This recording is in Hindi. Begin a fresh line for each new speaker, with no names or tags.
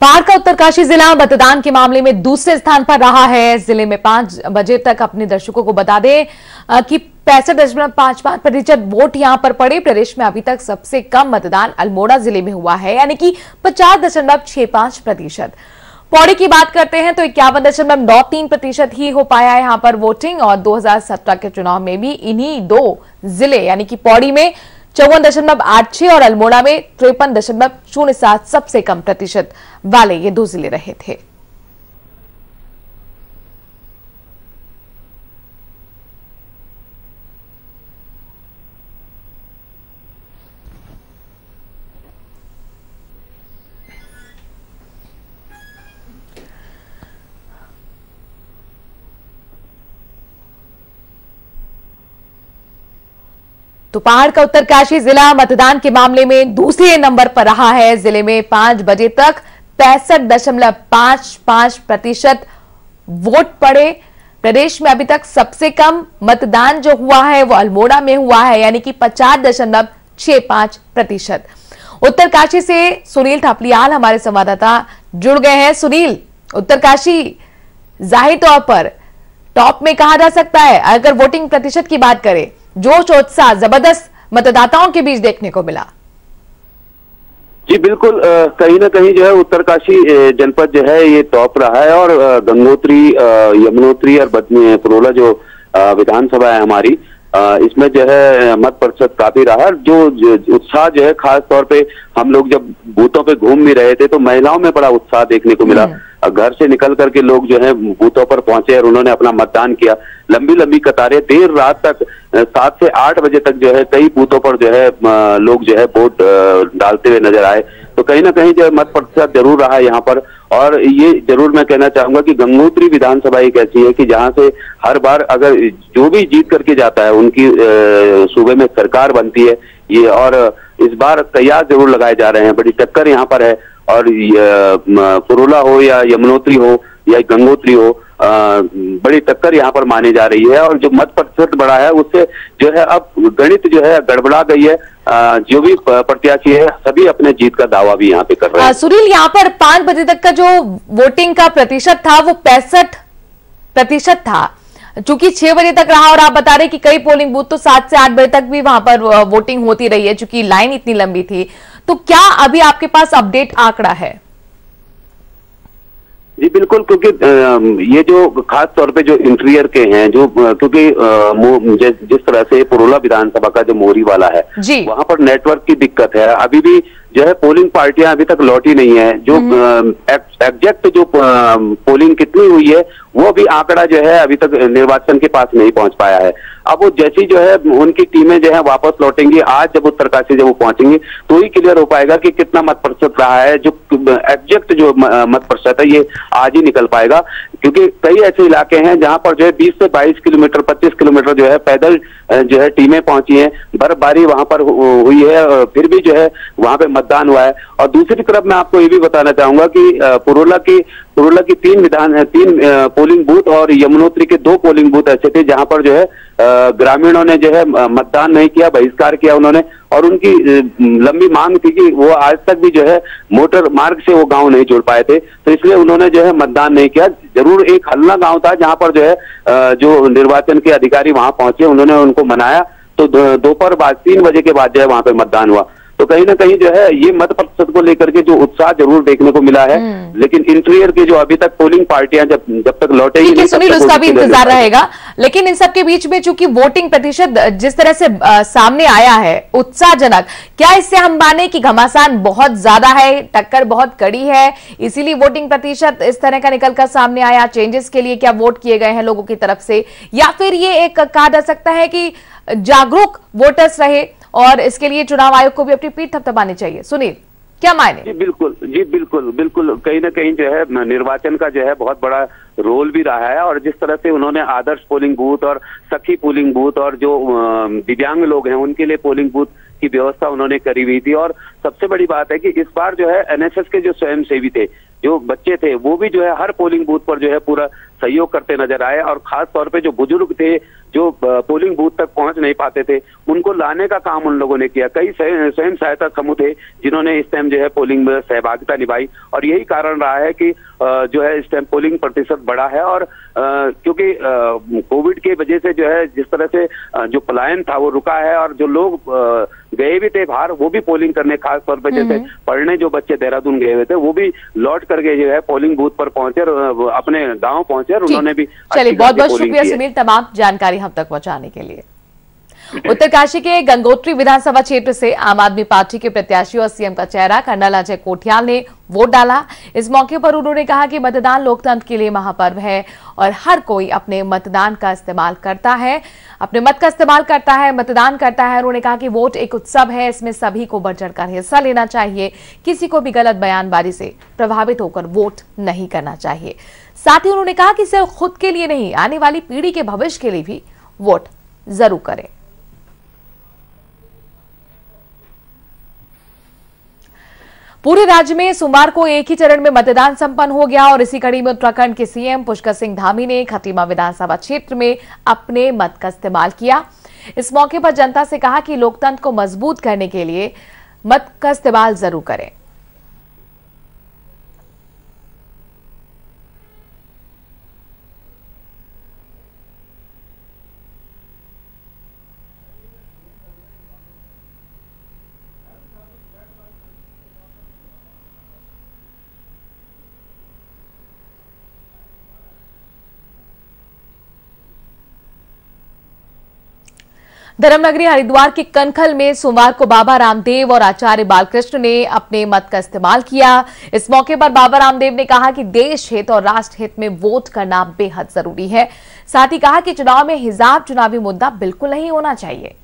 पहाड़ का उत्तरकाशी जिला मतदान के मामले में दूसरे स्थान पर रहा है। जिले में 5 बजे तक अपने दर्शकों को बता दें कि 65.55% वोट यहां पर पड़े। प्रदेश में अभी तक सबसे कम मतदान अल्मोड़ा जिले में हुआ है, यानी कि 50.65%। पौड़ी की बात करते हैं तो 51.93% ही हो पाया है यहां पर वोटिंग। और 2017 के चुनाव में भी इन्हीं दो जिले यानी कि पौड़ी में 54.86 और अल्मोड़ा में 53.07 सबसे कम प्रतिशत वाले ये दो जिले रहे थे। तो पहाड़ का उत्तरकाशी जिला मतदान के मामले में दूसरे नंबर पर रहा है। जिले में 5 बजे तक 65.55% वोट पड़े। प्रदेश में अभी तक सबसे कम मतदान जो हुआ है वो अल्मोड़ा में हुआ है, यानी कि 50.65%। उत्तरकाशी से सुनील थापलियाल हमारे संवाददाता जुड़ गए हैं। सुनील, उत्तरकाशी जाहिर तौर पर टॉप में कहा जा सकता है। अगर वोटिंग प्रतिशत की बात करें, जोश और उत्साह जबरदस्त मतदाताओं के बीच देखने को मिला।
जी बिल्कुल, कहीं ना कहीं जो है उत्तरकाशी जनपद जो है ये टॉप रहा है। और गंगोत्री, यमुनोत्री और परोला जो विधानसभा है हमारी, इसमें जो है मत प्रतिशत काफी रहा। जो उत्साह जो है, खास तौर पे हम लोग जब बूथों पे घूम भी रहे थे तो महिलाओं में बड़ा उत्साह देखने को मिला। घर से निकल करके लोग जो है बूथों पर पहुंचे और उन्होंने अपना मतदान किया। लंबी लंबी कतारें देर रात तक, 7 से 8 बजे तक जो है कई बूथों पर जो है लोग जो है वोट डालते हुए नजर आए। तो कहीं ना कहीं जो है मत प्रतिशत जरूर रहा है यहाँ पर। और ये जरूर मैं कहना चाहूंगा कि गंगोत्री विधानसभा एक ऐसी है कि जहां से हर बार अगर जो भी जीत करके जाता है उनकी सूबे में सरकार बनती है ये। और इस बार कयास जरूर लगाए जा रहे हैं, बड़ी टक्कर यहाँ पर है। और परोला हो या यमुनोत्री हो या गंगोत्री हो, बड़ी टक्कर यहाँ पर मानी जा रही है। और जो मत प्रतिशत बढ़ा है उससे जो है अब गणित जो है गड़बड़ा गई है। जो भी प्रत्याशी है सभी अपने जीत का दावा भी यहाँ पे कर रहे हैं।
सुनील, यहाँ पर 5 बजे तक का जो वोटिंग का प्रतिशत था वो 65% था, चूंकि 6 बजे तक रहा। और आप बता रहे कि कई पोलिंग बूथ तो 7 से 8 बजे तक भी वहां पर वोटिंग होती रही है, चूंकि लाइन इतनी लंबी थी। तो क्या अभी आपके पास अपडेट आंकड़ा है?
जी बिल्कुल, क्योंकि ये जो खास तौर पे जो इंटीरियर के हैं, जो क्योंकि जिस तरह से परोला विधानसभा का जो मोरी वाला है वहां पर नेटवर्क की दिक्कत है। अभी भी जो है पोलिंग पार्टियां अभी तक लौटी नहीं है। जो एग्जैक्ट जो पोलिंग कितनी हुई है वो भी आंकड़ा जो है अभी तक निर्वाचन के पास नहीं पहुंच पाया है। अब वो जैसी जो है उनकी टीमें जो है वापस लौटेंगी, आज जब उत्तरकाशी जब वो पहुंचेंगी तो ही क्लियर हो पाएगा कि कितना मत प्रतिशत रहा है। जो एग्जैक्ट जो मत प्रतिशत है ये आज ही निकल पाएगा, क्योंकि कई ऐसे इलाके हैं जहां पर जो है 20 से 22 किलोमीटर 25 किलोमीटर जो है पैदल जो है टीमें पहुंची हैं। बर्फबारी वहां पर हुई है, फिर भी जो है वहां पे मतदान हुआ है। और दूसरी तरफ मैं आपको ये भी बताना चाहूंगा कि परोला की 3 पोलिंग बूथ और यमुनोत्री के 2 पोलिंग बूथ ऐसे थे जहां पर जो है ग्रामीणों ने जो है मतदान नहीं किया, बहिष्कार किया उन्होंने। और उनकी लंबी मांग थी कि वो आज तक भी जो है मोटर मार्ग से वो गांव नहीं जुड़ पाए थे, तो इसलिए उन्होंने जो है मतदान नहीं किया। जरूर एक हल्ला गांव था जहां पर जो है जो निर्वाचन के अधिकारी वहां पहुंचे, उन्होंने उनको मनाया। तो दोपहर बाद 3 बजे के बाद जो है वहां पे मतदान हुआ। तो कहीं ना कहीं जो है ये मत प्रतिशत को लेकर के जो उत्साह जरूर देखने को मिला है। लेकिन इंटीरियर के जो अभी तक पोलिंग पार्टियां जब तक लौटेंगी,
सुनील, उसका भी इंतजार रहेगा। लेकिन इन सबके बीच में चूंकि वोटिंग प्रतिशत जिस तरह से सामने आया है उत्साहजनक, क्या इससे हम माने कि घमासान बहुत ज्यादा है, टक्कर बहुत कड़ी है, इसीलिए वोटिंग प्रतिशत इस तरह का निकलकर सामने आया? चेंजेस के लिए क्या वोट किए गए हैं लोगों की तरफ से, या फिर ये एक कहा जा सकता है कि जागरूक वोटर्स रहे और इसके लिए चुनाव आयोग को भी अपनी पीठ थपथपानी चाहिए? सुनील, क्या मायने?
जी बिल्कुल, कहीं ना कहीं जो है निर्वाचन का जो है बहुत बड़ा रोल भी रहा है। और जिस तरह से उन्होंने आदर्श पोलिंग बूथ और सखी पोलिंग बूथ और जो दिव्यांग लोग हैं उनके लिए पोलिंग बूथ की व्यवस्था उन्होंने करी हुई थी। और सबसे बड़ी बात है कि इस बार जो है एनएसएस के जो स्वयंसेवी थे, जो बच्चे थे, वो भी जो है हर पोलिंग बूथ पर जो है पूरा सहयोग करते नजर आए, और खास तौर पे जो बुजुर्ग थे, जो पोलिंग बूथ तक पहुंच नहीं पाते थे, उनको लाने का काम उन लोगों ने किया। कई स्वयं सहायता समूह थे जिन्होंने इस टाइम जो है पोलिंग में सहभागिता निभाई, और यही कारण रहा है कि जो है इस टाइम पोलिंग प्रतिशत बढ़ा है। और क्योंकि कोविड के वजह से जो है जिस तरह से जो पलायन था वो रुका है, और जो लोग गए भी थे बाहर वो भी पोलिंग करने, खास तौर पे जैसे पढ़ने जो बच्चे देहरादून गए हुए थे वो भी लौट करके जो है पोलिंग बूथ पर पहुंचे और अपने गांव पहुंचे, और उन्होंने भी।
चलिए, बहुत बहुत शुक्रिया सुनील तमाम जानकारी हम तक पहुंचाने के लिए। उत्तरकाशी के गंगोत्री विधानसभा क्षेत्र से आम आदमी पार्टी के प्रत्याशी और सीएम का चेहरा कर्नल अजय कोठियाल ने वोट डाला। इस मौके पर उन्होंने कहा कि मतदान लोकतंत्र के लिए महापर्व है और हर कोई अपने मतदान का इस्तेमाल करता है, अपने मत का इस्तेमाल करता है, मतदान करता है। उन्होंने कहा कि वोट एक उत्सव है, इसमें सभी को बढ़ चढ़कर हिस्सा लेना चाहिए, किसी को भी गलत बयानबाजी से प्रभावित होकर वोट नहीं करना चाहिए। साथ ही उन्होंने कहा कि सिर्फ खुद के लिए नहीं, आने वाली पीढ़ी के भविष्य के लिए भी वोट जरूर करें। पूरे राज्य में सोमवार को एक ही चरण में मतदान संपन्न हो गया और इसी कड़ी में उत्तराखंड के सीएम पुष्कर सिंह धामी ने खटीमा विधानसभा क्षेत्र में अपने मत का इस्तेमाल किया। इस मौके पर जनता से कहा कि लोकतंत्र को मजबूत करने के लिए मत का इस्तेमाल जरूर करें। धर्मनगरी हरिद्वार के कनखल में सोमवार को बाबा रामदेव और आचार्य बालकृष्ण ने अपने मत का इस्तेमाल किया। इस मौके पर बाबा रामदेव ने कहा कि देश हित और राष्ट्र हित में वोट करना बेहद जरूरी है। साथ ही कहा कि चुनाव में हिजाब चुनावी मुद्दा बिल्कुल नहीं होना चाहिए।